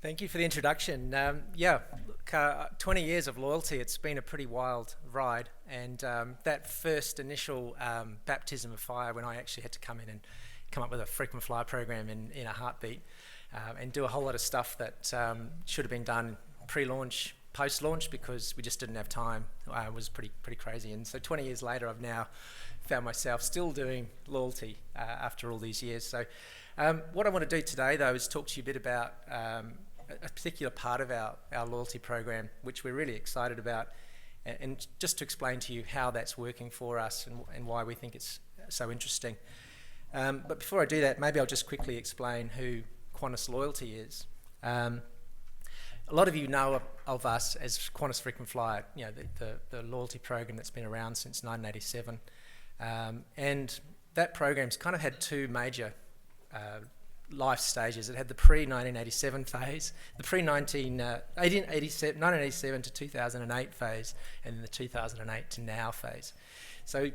Thank you for the introduction. Look, 20 years of loyalty, it's been a pretty wild ride. And that first initial baptism of fire when I actually had to come in and come up with a frequent flyer program in a heartbeat and do a whole lot of stuff that should have been done pre-launch, post-launch, because we just didn't have time, was pretty crazy. And so 20 years later, I've now found myself still doing loyalty after all these years. So what I want to do today, though, is talk to you a bit about a particular part of our loyalty program, which we're really excited about, and just to explain to you how that's working for us and why we think it's so interesting. But before I do that, maybe I'll just quickly explain who Qantas Loyalty is. A lot of you know of us as Qantas Frequent Flyer, the loyalty program that's been around since 1987. And that program's kind of had two major life stages. It had the pre-1987 phase, the pre-1987 to 2008 phase, and then the 2008 to now phase. So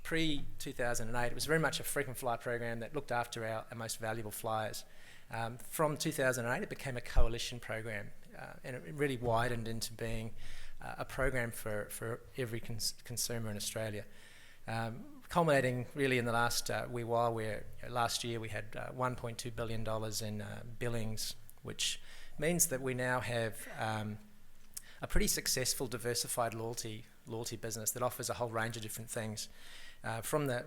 pre-2008, it was very much a frequent flyer program that looked after our most valuable flyers. From 2008, it became a coalition program, and it really widened into being a program for every consumer in Australia. Culminating really in the last wee while, where last year we had $1.2 billion in billings, which means that we now have a pretty successful diversified loyalty business that offers a whole range of different things. From the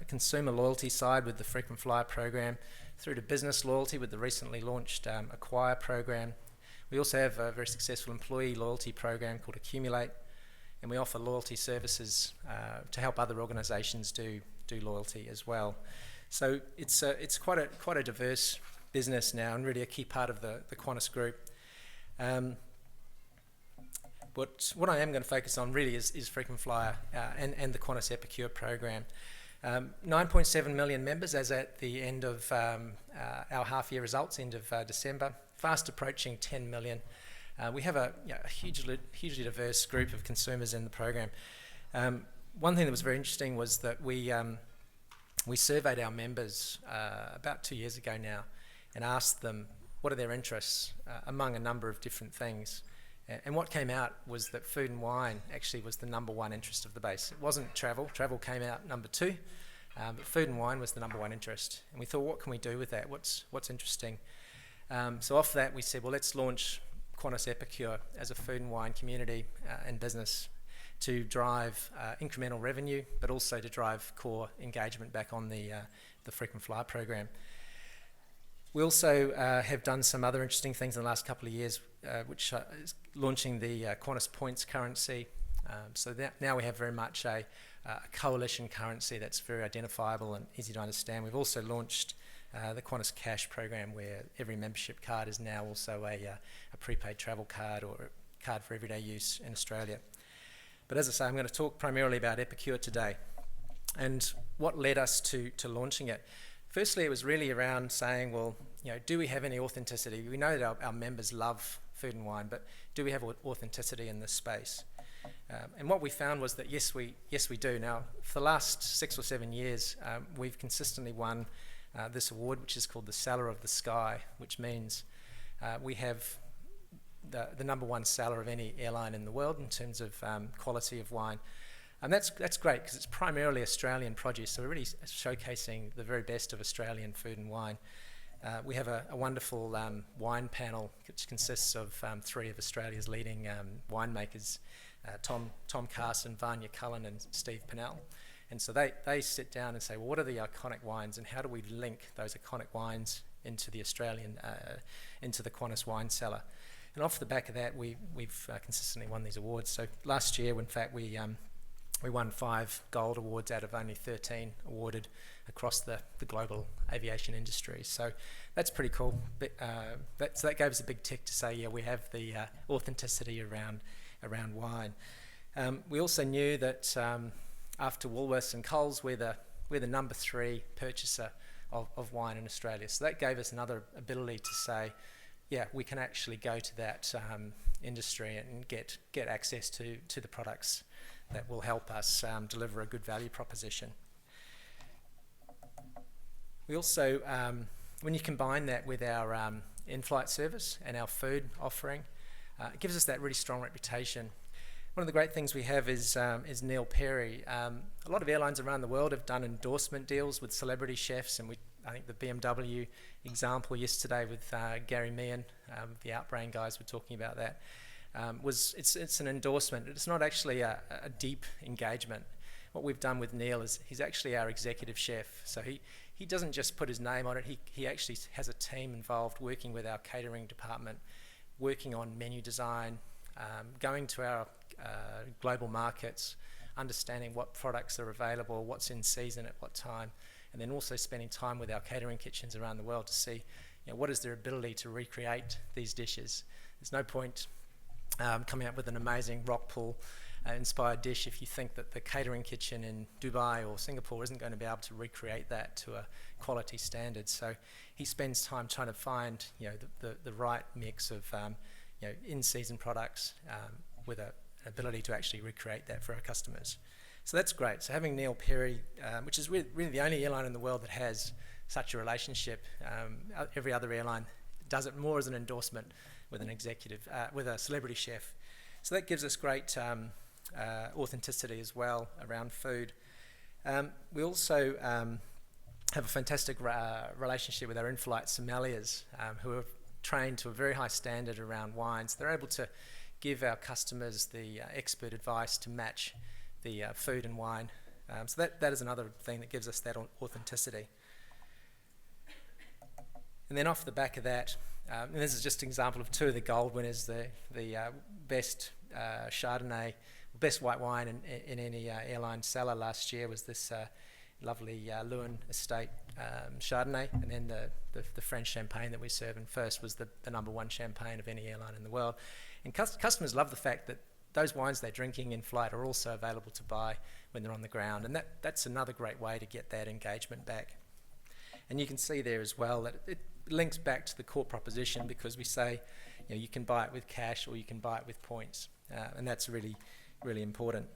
consumer loyalty side with the frequent flyer program, through to business loyalty with the recently launched Acquire program. We also have a very successful employee loyalty program called Accumulate, and we offer loyalty services to help other organisations do loyalty as well. So it's quite a diverse business now, and really a key part of the Qantas group. But what I am going to focus on really is frequent flyer and the Qantas Epicure program. 9.7 million members as at the end of our half-year results, end of December, fast approaching 10 million. We have a hugely diverse group of consumers in the program. One thing that was very interesting was that we surveyed our members about 2 years ago now and asked them what are their interests among a number of different things. And what came out was that food and wine actually was the number one interest of the base. It wasn't travel. Travel came out number two, but food and wine was the number one interest. And we thought, what can we do with that? What's interesting? So off that, we said, well, let's launch Qantas Epicure as a food and wine community and business to drive incremental revenue, but also to drive core engagement back on the frequent flyer program. We also have done some other interesting things in the last couple of years, which is launching the Qantas Points currency. So now we have very much a coalition currency that's very identifiable and easy to understand. We've also launched the Qantas Cash program, where every membership card is now also a prepaid travel card or a card for everyday use in Australia. But as I say, I'm going to talk primarily about Epicure today and what led us to launching it. Firstly, it was really around saying, well, do we have any authenticity? We know that our members love food and wine, but do we have authenticity in this space? And what we found was that yes, we do. Now, for the last 6 or 7 years, we've consistently won this award, which is called the Cellar of the Sky, which means we have the number one cellar of any airline in the world in terms of quality of wine. And that's great, because it's primarily Australian produce, so we're really showcasing the very best of Australian food and wine. We have a wonderful wine panel, which consists of 3 of Australia's leading winemakers, Tom Carson, Vanya Cullen and Steve Pinnell. And so they sit down and say, well, what are the iconic wines, and how do we link those iconic wines into the into the Qantas wine cellar? And off the back of that, we've consistently won these awards. So last year, in fact, we won 5 gold awards out of only 13 awarded across the global aviation industry. So that's pretty cool. But, so that gave us a big tick to say, yeah, we have the authenticity around wine. We also knew that after Woolworths and Coles, we're the number 3 purchaser of wine in Australia. So that gave us another ability to say, yeah, we can actually go to that industry and get access to the products that will help us deliver a good value proposition. We also, when you combine that with our in-flight service and our food offering. It gives us that really strong reputation. One of the great things we have is Neil Perry. A lot of airlines around the world have done endorsement deals with celebrity chefs, and I think the BMW example yesterday with Gary Meehan, the Outbrain guys were talking about that. It's an endorsement. It's not actually a deep engagement. What we've done with Neil is he's actually our executive chef. So he doesn't just put his name on it. He actually has a team involved working with our catering department, working on menu design, going to our global markets, understanding what products are available, what's in season at what time, and then also spending time with our catering kitchens around the world to see, what is their ability to recreate these dishes. There's no point coming up with an amazing rock pool inspired dish if you think that the catering kitchen in Dubai or Singapore isn't going to be able to recreate that to a quality standard. So he spends time trying to find the right mix of in-season products with an ability to actually recreate that for our customers. So that's great. So having Neil Perry, which is really the only airline in the world that has such a relationship. Every other airline does it more as an endorsement with an executive, with a celebrity chef. So that gives us great authenticity as well around food. We also have a fantastic relationship with our in-flight sommeliers who are trained to a very high standard around wines. They're able to give our customers the expert advice to match the food and wine. So that is another thing that gives us that authenticity. And then off the back of that, and this is just an example of two of the gold winners, the best Chardonnay, best white wine in any airline cellar last year was this lovely Lewin Estate Chardonnay, and then the French champagne that we serve in first was the number one champagne of any airline in the world. And customers love the fact that those wines they're drinking in flight are also available to buy when they're on the ground, and that's another great way to get that engagement back. And you can see there as well that it links back to the core proposition, because we say you can buy it with cash or you can buy it with points, and that's really, really important.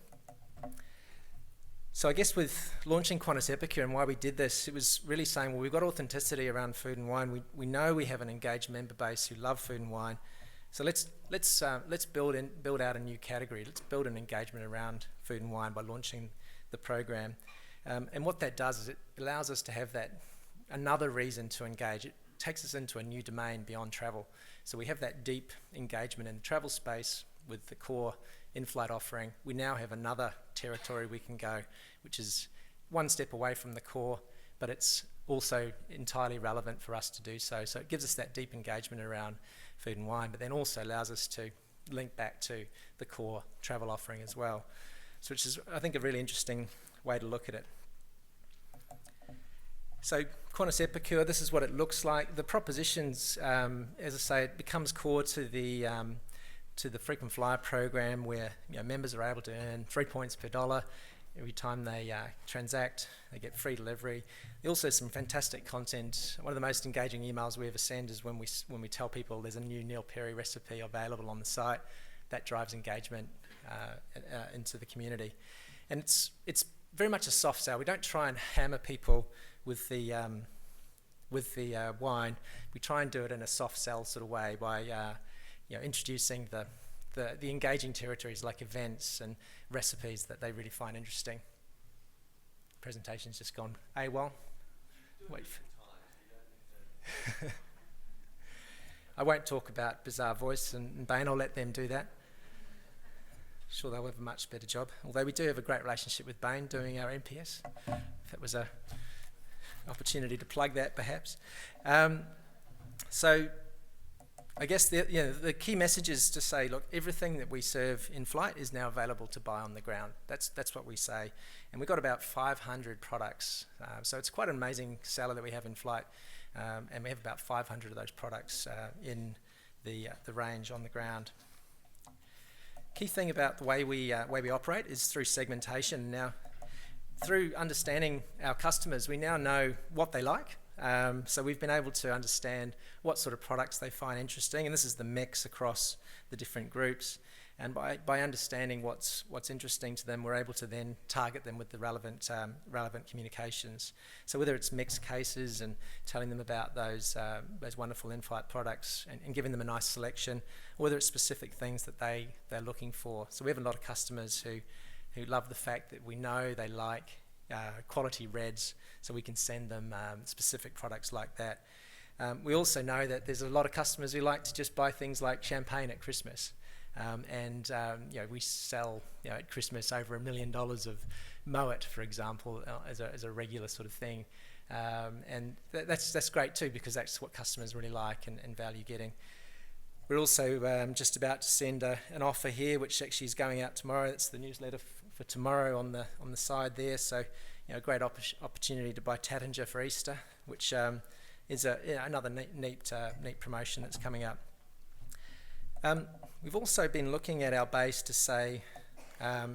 So I guess with launching Qantas Epicure and why we did this, it was really saying, well, we've got authenticity around food and wine. We know we have an engaged member base who love food and wine. So let's build out a new category. Let's build an engagement around food and wine by launching the program. And what that does is it allows us to have that another reason to engage. It takes us into a new domain beyond travel. So we have that deep engagement in the travel space with the core in-flight offering. We now have another territory we can go, which is one step away from the core, but it's also entirely relevant for us to do so. So it gives us that deep engagement around food and wine, but then also allows us to link back to the core travel offering as well. So which is, I think, a really interesting way to look at it. So Qantas Epicure, this is what it looks like. The propositions, as I say, it becomes core to the frequent flyer program, where members are able to earn 3 points per dollar every time they transact. They get free delivery. Also some fantastic content. One of the most engaging emails we ever send is when we tell people there's a new Neil Perry recipe available on the site. That drives engagement into the community. And it's very much a soft sell. We don't try and hammer people with the wine. We try and do it in a soft sell sort of way by introducing the engaging territories like events and recipes that they really find interesting. Presentation's just gone AWOL. Wait. I won't talk about Bizarre Voice and Bain. I'll let them do that. Sure, they'll have a much better job. Although we do have a great relationship with Bain doing our NPS. If that was a opportunity to plug that, perhaps. So I guess the key message is to say, look, everything that we serve in flight is now available to buy on the ground. That's what we say. And we've got about 500 products. So it's quite an amazing cellar that we have in flight. And we have about 500 of those products in the range on the ground. Key thing about the way we operate is through segmentation. Now, through understanding our customers, we now know what they like. So we've been able to understand what sort of products they find interesting, and this is the mix across the different groups. And by understanding what's interesting to them, we're able to then target them with the relevant communications. So whether it's mixed cases and telling them about those wonderful in-flight products and giving them a nice selection, or whether it's specific things that they're looking for. So we have a lot of customers who love the fact that we know they like quality reds, so we can send them specific products like that. We also know that there's a lot of customers who like to just buy things like champagne at Christmas. We sell at Christmas over $1 million of Moet, for example, as a regular sort of thing, and that's great too, because that's what customers really like and value getting. We're also just about to send an offer here, which actually is going out tomorrow. That's the newsletter for tomorrow on the side there. So a great opportunity to buy Tattinger for Easter, which is another neat promotion that's coming up. We've also been looking at our base to say, how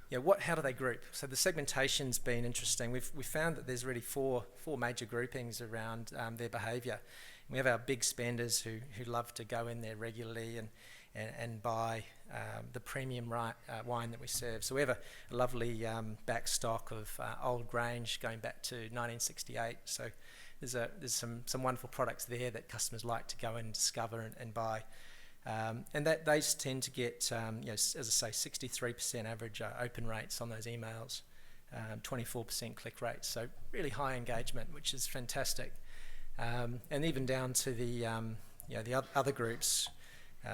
do they group? So the segmentation's been interesting. We've found that there's really four major groupings around their behaviour. We have our big spenders who love to go in there regularly and buy the premium wine that we serve. So we have a lovely back stock of old Grange going back to 1968. So there's some wonderful products there that customers like to go and discover and buy. And that they tend to get, as I say, 63% average open rates on those emails, 24% click rates. So really high engagement, which is fantastic. And even down to the other groups,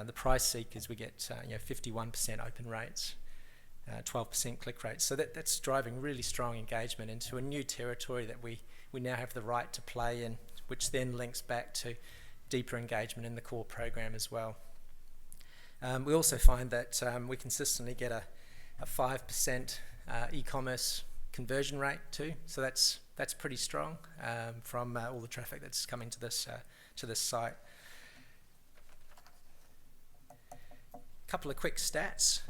the price seekers, we get 51% open rates, 12% click rates. So that's driving really strong engagement into a new territory that we now have the right to play in, which then links back to deeper engagement in the core program as well. We also find that we consistently get a 5% e-commerce conversion rate too, so that's pretty strong from all the traffic that's coming to this site. A couple of quick stats.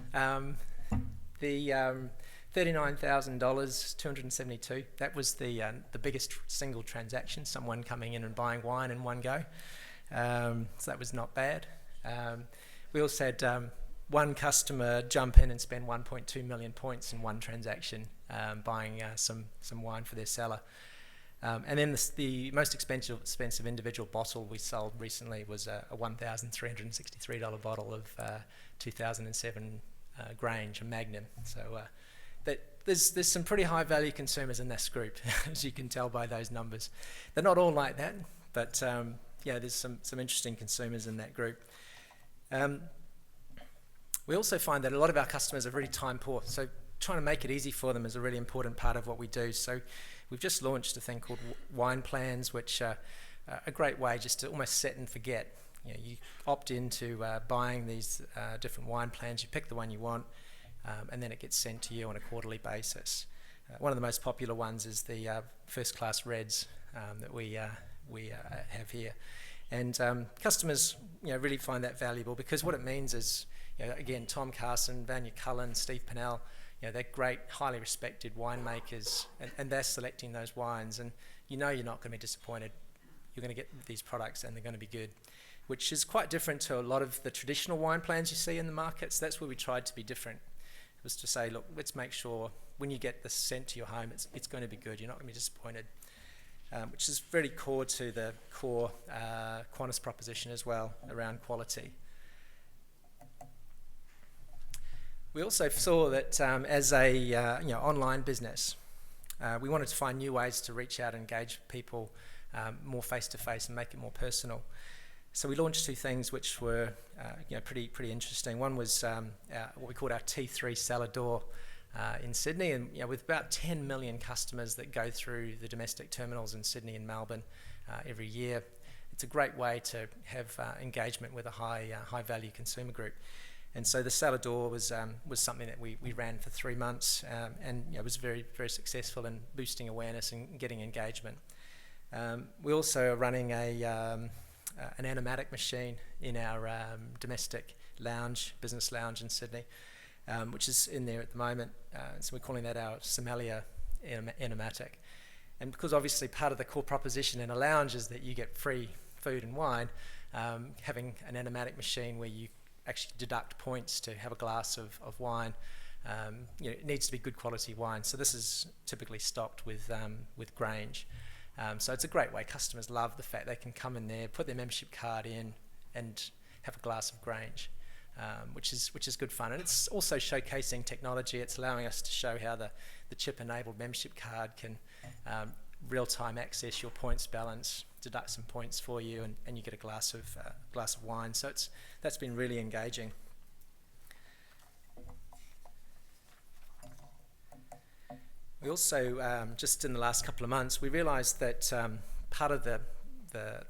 The $39,000, 272. That was the biggest single transaction. Someone coming in and buying wine in one go. So that was not bad. We also had one customer jump in and spend 1.2 million points in one transaction, buying some wine for their cellar. And then the most expensive individual bottle we sold recently was a $1,363 bottle of 2007 Grange, a Magnum. So there's some pretty high value consumers in this group, as you can tell by those numbers. They're not all like that, but there's some interesting consumers in that group. We also find that a lot of our customers are really time poor, so trying to make it easy for them is a really important part of what we do. So we've just launched a thing called wine plans, which are a great way just to almost set and forget. You opt into buying these different wine plans, you pick the one you want, and then it gets sent to you on a quarterly basis. One of the most popular ones is the first class reds that we have here. And customers really find that valuable, because what it means is, again, Tom Carson, Vanya Cullen, Steve Pinnell, they're great, highly respected winemakers, and they're selecting those wines, and you're not going to be disappointed. You're going to get these products and they're going to be good, which is quite different to a lot of the traditional wine plans you see in the markets. That's where we tried to be different. It was to say, look, let's make sure when you get this sent to your home, it's going to be good. You're not going to be disappointed, which is very core to the core Qantas proposition as well around quality. We also saw that as a online business, we wanted to find new ways to reach out and engage people more face-to-face and make it more personal. So we launched two things which were pretty interesting. One was what we called our T3 cellar door in Sydney, and with about 10 million customers that go through the domestic terminals in Sydney and Melbourne every year. It's a great way to have engagement with a high value consumer group. And so the cellar door was something that we ran for 3 months, and was very, very successful in boosting awareness and getting engagement. We also are running an animatic machine in our domestic business lounge in Sydney, which is in there at the moment. So we're calling that our sommelier animatic. And because obviously part of the core proposition in a lounge is that you get free food and wine, having an animatic machine where you actually deduct points to have a glass of wine. It needs to be good quality wine. So this is typically stocked with Grange. So it's a great way. Customers love the fact they can come in there, put their membership card in, and have a glass of Grange, which is good fun. And it's also showcasing technology. It's allowing us to show how the chip-enabled membership card can real-time access your points balance, deduct some points for you, and you get a glass of wine. So that's been really engaging. We also, just in the last couple of months, we realised that part of the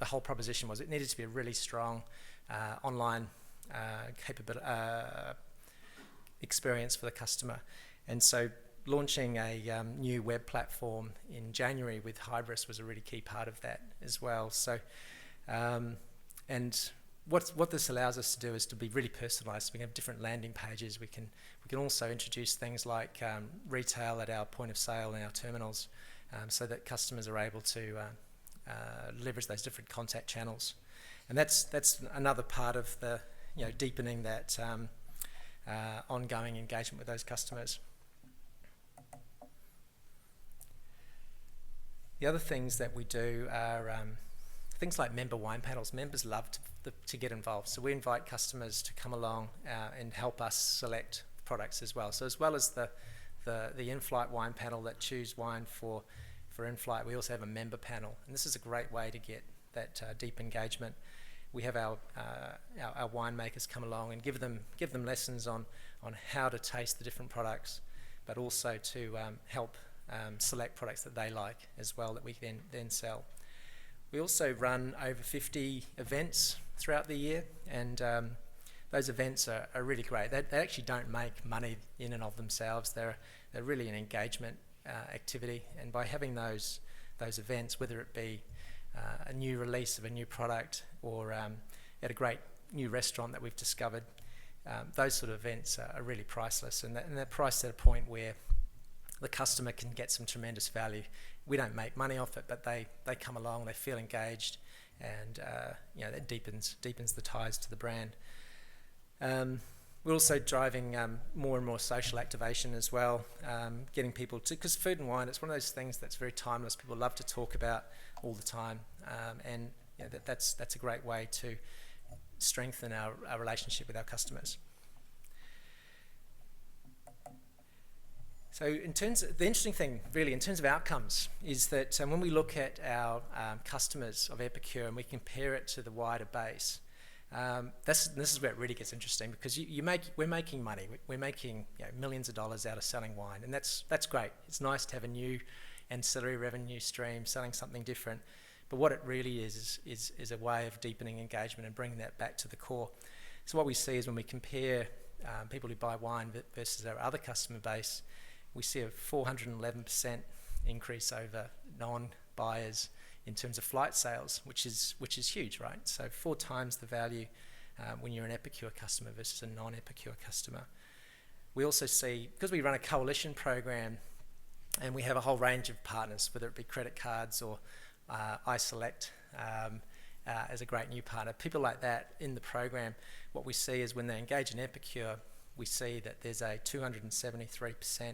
whole proposition was it needed to be a really strong online experience for the customer. And so launching a new web platform in January with Hybris was a really key part of that as well. So, and what this allows us to do is to be really personalised. We can have different landing pages. We can also introduce things like retail at our point of sale in our terminals, so that customers are able to leverage those different contact channels. And that's another part of the deepening that ongoing engagement with those customers. The other things that we do are things like member wine panels. Members love to get involved, so we invite customers to come along and help us select products as well. So as well as the in-flight wine panel that choose wine for in-flight, we also have a member panel, and this is a great way to get that deep engagement. We have our winemakers come along and give them lessons on how to taste the different products, but also to help select products that they like as well that we can then sell. We also run over 50 events throughout the year, and those events are really great. They actually don't make money in and of themselves. They're really an engagement activity, and by having those events, whether it be a new release of a new product or at a great new restaurant that we've discovered, those sort of events are really priceless, and they're priced at a point where the customer can get some tremendous value. We don't make money off it, but they come along, they feel engaged, and that deepens the ties to the brand. We're also driving more and more social activation as well, getting people to, because food and wine, it's one of those things that's very timeless. People love to talk about all the time, and that's a great way to strengthen our relationship with our customers. So the interesting thing really in terms of outcomes is that when we look at our customers of Epicure and we compare it to the wider base, this is where it really gets interesting, because we're making money. We're making millions of dollars out of selling wine, and that's great. It's nice to have a new ancillary revenue stream, selling something different. But what it really is a way of deepening engagement and bringing that back to the core. So what we see is when we compare people who buy wine versus our other customer base, we see a 411% increase over non-buyers in terms of flight sales, which is huge, right? So 4 times the value when you're an Epicure customer versus a non-Epicure customer. We also see, because we run a coalition program and we have a whole range of partners, whether it be credit cards or iSelect as a great new partner, people like that in the program, what we see is when they engage in Epicure, we see that there's a 273%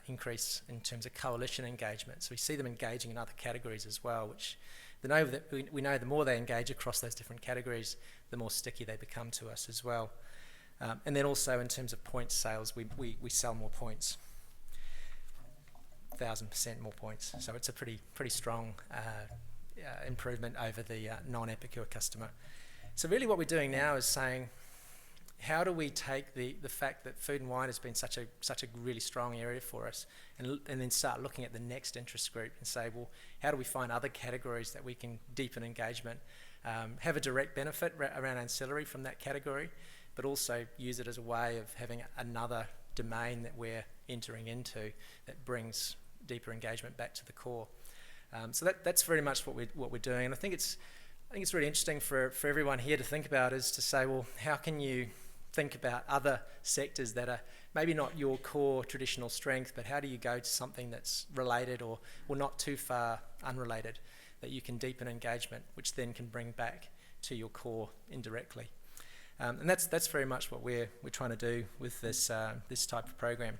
increase in terms of coalition engagement. So we see them engaging in other categories as well, which we know the more they engage across those different categories, the more sticky they become to us as well. And then also in terms of points sales, we sell more points, 1,000% more points. So it's a pretty strong improvement over the non-Epicure customer. So really what we're doing now is saying, how do we take the fact that food and wine has been such a really strong area for us, and then start looking at the next interest group and say, well, how do we find other categories that we can deepen engagement, have a direct benefit around ancillary from that category, but also use it as a way of having another domain that we're entering into that brings deeper engagement back to the core. So that's very much what we're doing, and I think it's really interesting for everyone here to think about, is to say, well, how can you think about other sectors that are maybe not your core traditional strength, but how do you go to something that's related or not too far unrelated, that you can deepen engagement, which then can bring back to your core indirectly. And that's very much what we're trying to do with this this type of program.